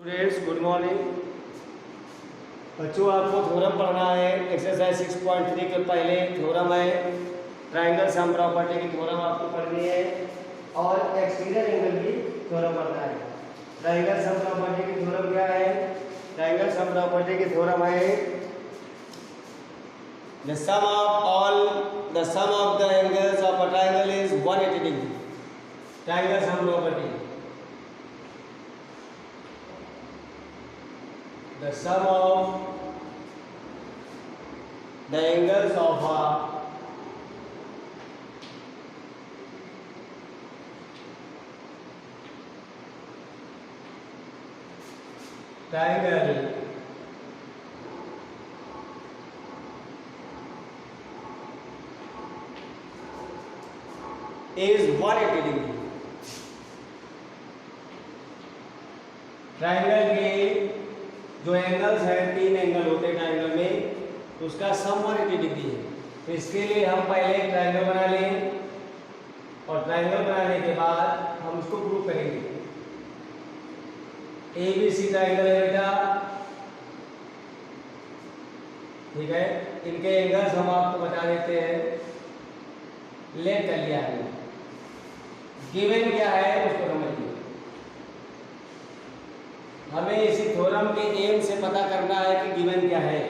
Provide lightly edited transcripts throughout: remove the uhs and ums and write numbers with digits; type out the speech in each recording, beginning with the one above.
Friends good morning बच्चों, आपको theorem पढ़ना है। एक्सरसाइज 6.3 के पहले थ्योरम है ट्राइंगल सम प्रॉपर्टी की थ्योरम आपको पढ़नी है और एक्सटीरियर एंगल की थ्योरम पढ़ना है। ट्राइंगल सम प्रॉपर्टी की थ्योरम क्या है? ट्राइंगल सम प्रॉपर्टी की थ्योरम है the sum of the angles of a triangle is 180 degree. Triangle sum property, the sum of the angles of a triangle is 180 degree. Triangle के जो angles हैं, 3 angle होते हैं triangle में, उसका सम 180 degree है। तो इसके लिए हम पहले ट्राइंगल बना लें और ट्राइंगल बनाने के बाद हम उसको प्रूव करेंगे। ABC ट्राइंगल है बेटा, ठीक है। इनके एंगल्स हम आपको बता देते हैं। लेट कर लिया है, गिवन क्या है उसको समझिए। हमें इसी थ्योरम के एम से पता करना है कि गिवन क्या है।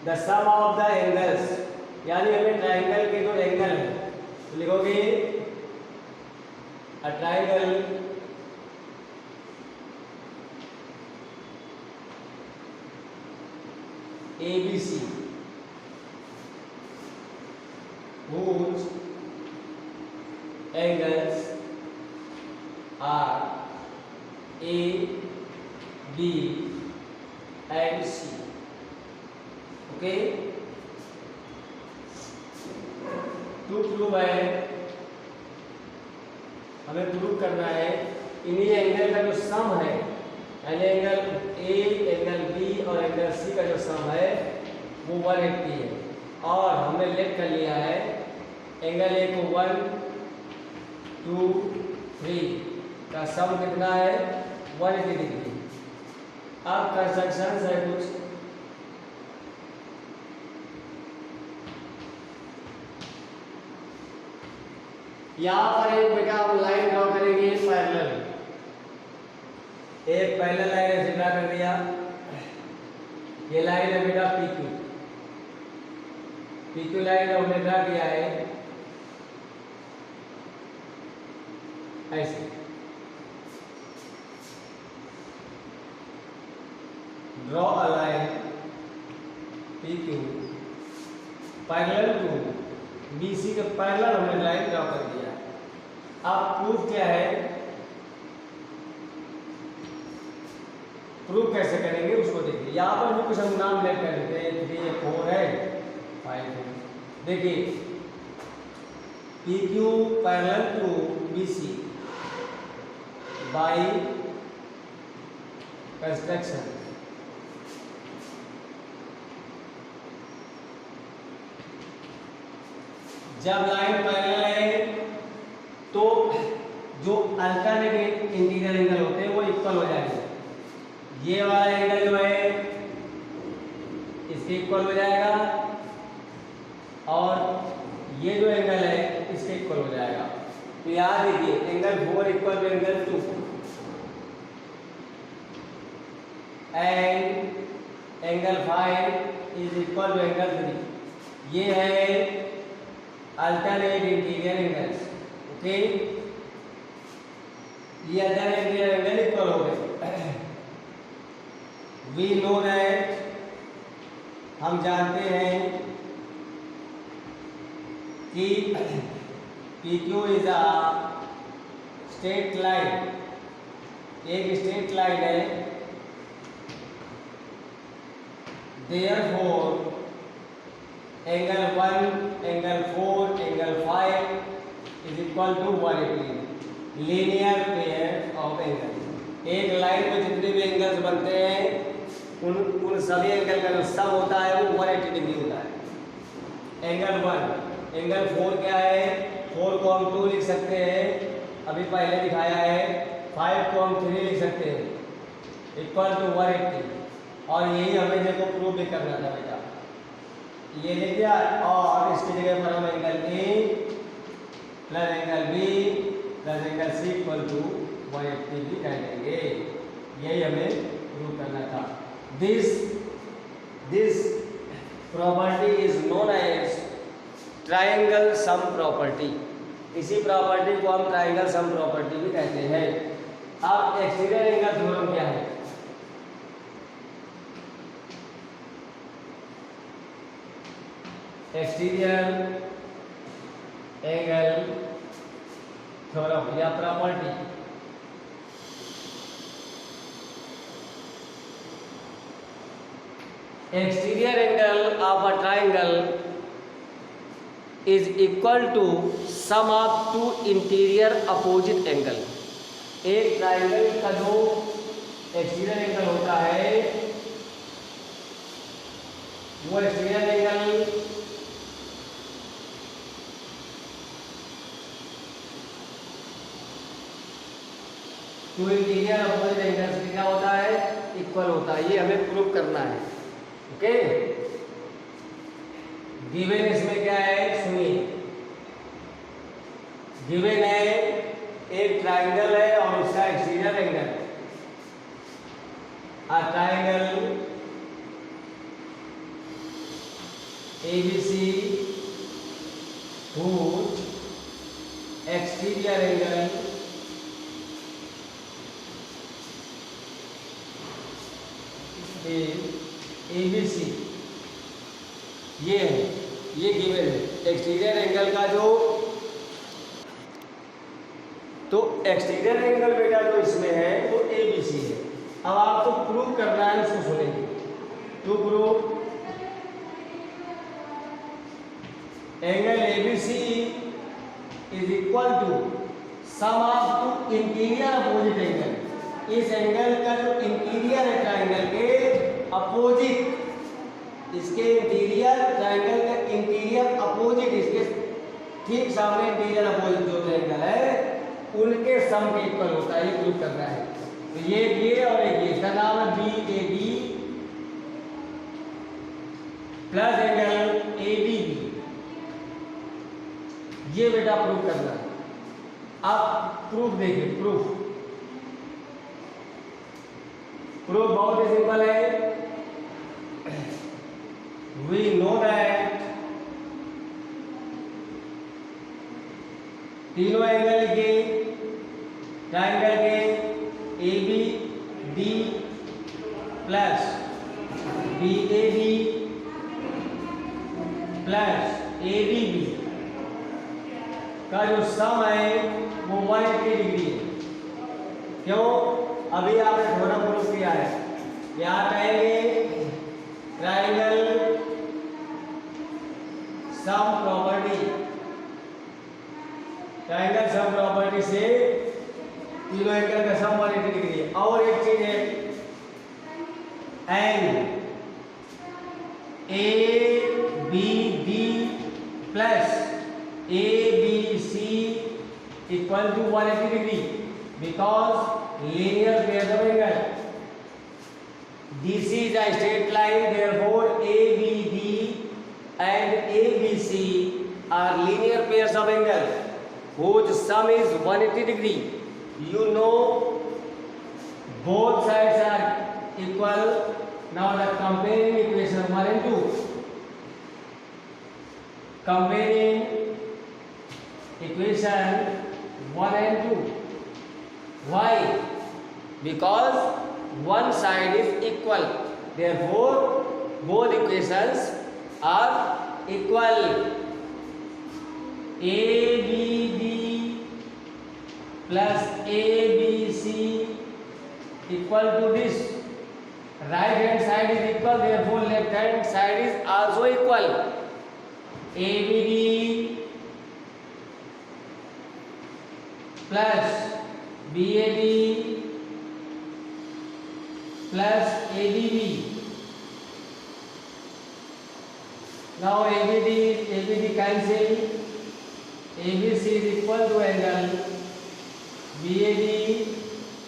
The sum of the angles, यानी हमें ट्राइंगल के जो एंगल है तो लिखोगे a triangle ABC whose angles are A, B and C. Okay, to prove है, हमें प्रूव करना है इन्हीं एंगल का जो सम है, यानी एंगल A, एंगल B और एंगल C का जो सम है वो 180 है। और हमने लेट कर लिया है एंगल A को 1, 2, 3 का सम कितना है 180 डिग्री। अब कंस्ट्रक्शन है कुछ, यहाँ पर एक बेटा हम लाइन ड्रॉ करेंगे पैरेलल। एक पैरेलल लाइन ऐसे ड्रा कर दिया, ये लाइन है बेटा PQ लाइन हमने ड्रा किया है ऐसे। Draw a line PQ parallel to BC के पैरेलल हमने लाइन ड्रॉ कर दिया। अब प्रूफ क्या है, प्रूफ कैसे करेंगे उसको देखिए। यहाँ पर भी कुछ हम नाम लेट कर देते हैं, 3 4 है 5 है। देखिए PQ parallel to BC by construction. जब लाइन पैरेलल है तो जो अल्टरनेट इंटीरियर एंगल होते हैं वो इक्वल हो जाएंगे। ये वाला एंगल जो है इसके इक्वल हो जाएगा और ये जो एंगल है इसके इक्वल हो जाएगा। तो याद देखिए angle 4 equal to angle 2 and angle 5 is equal to angle 3। ये है अल्टरनेट इंटीरियर एंगल्स। ओके, ये अल्टरनेट इंटीरियर एंगल इक्वल हो गए। वी नो दैट, हम जानते हैं कि PQ is a straight line, एक स्ट्रेट लाइन है। Therefore angle 1, angle 4, angle 5 is equal to 180। Linear pair of angle, एक लाइन में जितने भी एंगल्स बनते हैं उन सभी एंगल का जो सम होता है वो 180 डिग्री होता है। एंगल 1, एंगल 4 क्या है, 4 को हम 2 लिख सकते हैं, अभी पहले दिखाया है। 5 को हम 3 लिख सकते हैं। Equal to 180। और यही हमें देखो प्रूव भी करना था बेटा, ये लिख दिया। और इसकी जगह पर हम angle A plus angle B plus angle C equal to 180 भी कह देंगे। यही हमें प्रूव करना था। This property is known as triangle sum property. इसी प्रॉपर्टी को हम ट्राइंगल सम प्रॉपर्टी भी कहते हैं। अब एक्सटीरियर एंगल थ्योरम क्या है? एक्सटीरियर एंगल थ्योरम या property exterior angle of a triangle is equal to sum of two interior opposite angle। एक ट्राइंगल का जो एक्सटीरियर एंगल होता है वो exterior angle two interior opposite angle से क्या होता है? इक्वल होता है। ये हमें प्रूव करना है। ओके, गिवन इसमें क्या है सुनिए। गिवन है एक ट्राइंगल है और उसका exterior angle, uh triangle ABC whose exterior angle is ABC। ये है, ये गिवन है एक्सटीरियर एंगल का जो, तो एक्सटीरियर एंगल बेटा जो इसमें है वो ABC है। अब आपको प्रूव करना है, उसको सुनेंगे। To prove angle ABC is equal to sum of two interior opposite angle. इस एंगल का जो इंटीरियर है ट्राइंगल के अपोजिट, इसके इंटीरियर ट्राइंगल का इंटीरियर अपोजिट, इसके ठीक सामने इंटीरियर अपोजिट जो एंगल है उनके सम के इक्वल होता है। ये प्रूव करना है। तो ये और एक ये, इसका नाम है BAB प्लस एंगल ABB। ये बेटा प्रूव करना है। अब प्रूफ देखिए, प्रूफ बहुत ही सिंपल है। We know that तीनों एंगल के ट्राइंगल के ABD plus BAB plus ABB का जो सम है वो 180 डिग्री है। क्यों? अभी आपने थोड़ा प्रूफ किया है। क्या कहेंगे? Triangle sum property, triangle sum property से तीनों एंगल का सम 180 डिग्री है। और एक चीज है, angle ABD plus ABC equal to 180 degree because linear pairs of angle। DC is a straight line, therefore ABD and ABC are linear pairs of angle whose sum is 180 degree। You know both sides are equal। Now the comparing equation 1 and 2, comparing equation 1 and 2। Why? Because one side is equal, therefore both equations are equal। ABD plus ABC equal to this, right hand side is equal, therefore left hand side is also equal। ABD plus BAD plus ABB। Now ABD cancel, ABC is equal to angle BAD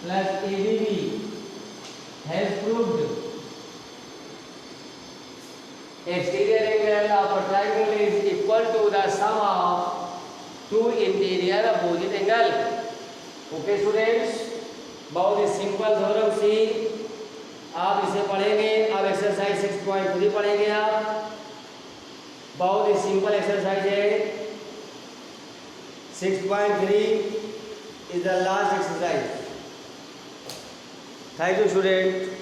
plus ABB। has proved exterior angle of a triangle is equal to the sum of two interior opposite angle. Okay students, बहुत ही simple theorem सी आप इसे पढ़ेंगे। अब exercise 6.3 पढ़ेंगे आप। बहुत ही simple exercise है। 6.3 is the last exercise. Thank you student.